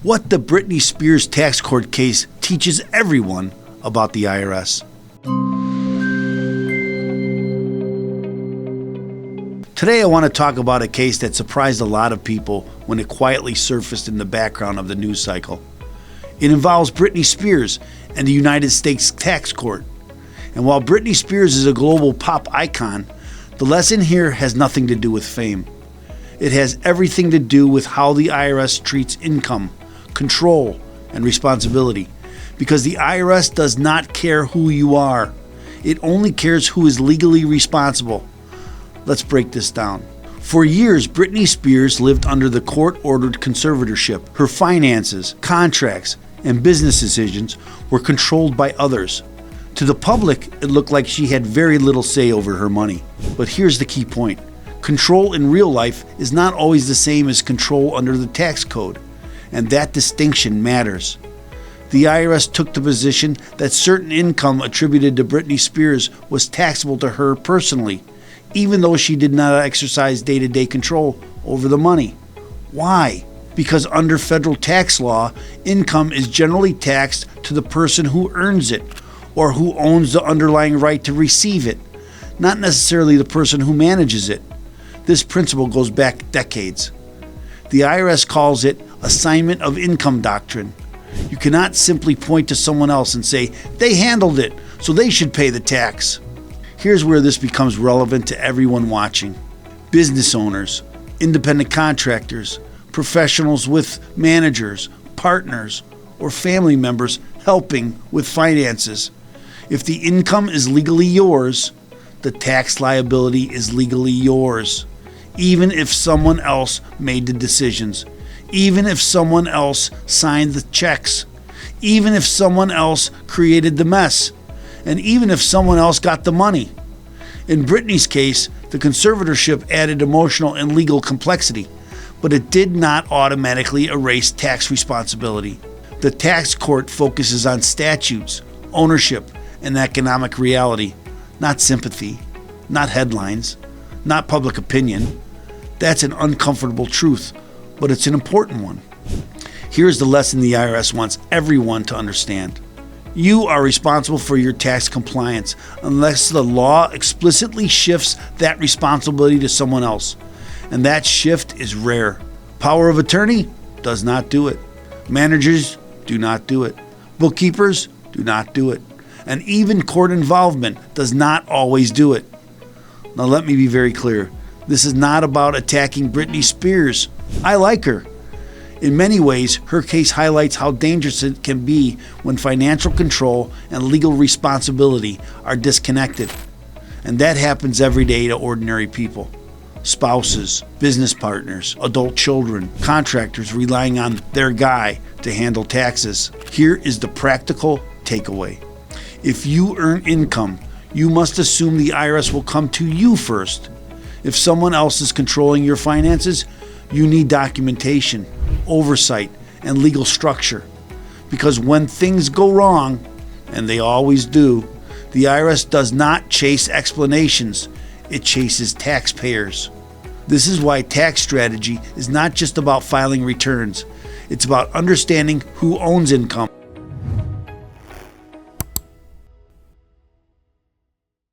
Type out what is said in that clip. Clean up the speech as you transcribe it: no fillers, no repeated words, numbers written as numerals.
What the Britney Spears tax court case teaches everyone about the IRS. Today I want to talk about a case that surprised a lot of people when it quietly surfaced in the background of the news cycle. It involves Britney Spears and the United States tax court. And while Britney Spears is a global pop icon, the lesson here has nothing to do with fame. It has everything to do with how the IRS treats income, control, and responsibility. Because the IRS does not care who you are. It only cares who is legally responsible. Let's break this down. For years, Britney Spears lived under the court-ordered conservatorship. Her finances, contracts, and business decisions were controlled by others. To the public, it looked like she had very little say over her money. But here's the key point. Control in real life is not always the same as control under the tax code, and that distinction matters. The IRS took the position that certain income attributed to Britney Spears was taxable to her personally, even though she did not exercise day-to-day control over the money. Why? Because under federal tax law, income is generally taxed to the person who earns it or who owns the underlying right to receive it, not necessarily the person who manages it. This principle goes back decades. The IRS calls it assignment of income doctrine. You cannot simply point to someone else and say, they handled it, so they should pay the tax. Here's where this becomes relevant to everyone watching. Business owners, independent contractors, professionals with managers, partners, or family members helping with finances. If the income is legally yours, the tax liability is legally yours, even if someone else made the decisions, even if someone else signed the checks, even if someone else created the mess, and even if someone else got the money. In Britney's case, the conservatorship added emotional and legal complexity, but it did not automatically erase tax responsibility. The tax court focuses on statutes, ownership, and economic reality, not sympathy, not headlines, not public opinion. That's an uncomfortable truth, but it's an important one. Here's the lesson the IRS wants everyone to understand. You are responsible for your tax compliance unless the law explicitly shifts that responsibility to someone else. And that shift is rare. Power of attorney does not do it. Managers do not do it. Bookkeepers do not do it. And even court involvement does not always do it. Now let me be very clear. This is not about attacking Britney Spears. I like her. In many ways, her case highlights how dangerous it can be when financial control and legal responsibility are disconnected. And that happens every day to ordinary people. Spouses, business partners, adult children, contractors relying on their guy to handle taxes. Here is the practical takeaway. If you earn income, you must assume the IRS will come to you first. If someone else is controlling your finances, you need documentation, oversight, and legal structure. Because when things go wrong, and they always do, the IRS does not chase explanations, it chases taxpayers. This is why tax strategy is not just about filing returns. It's about understanding who owns income,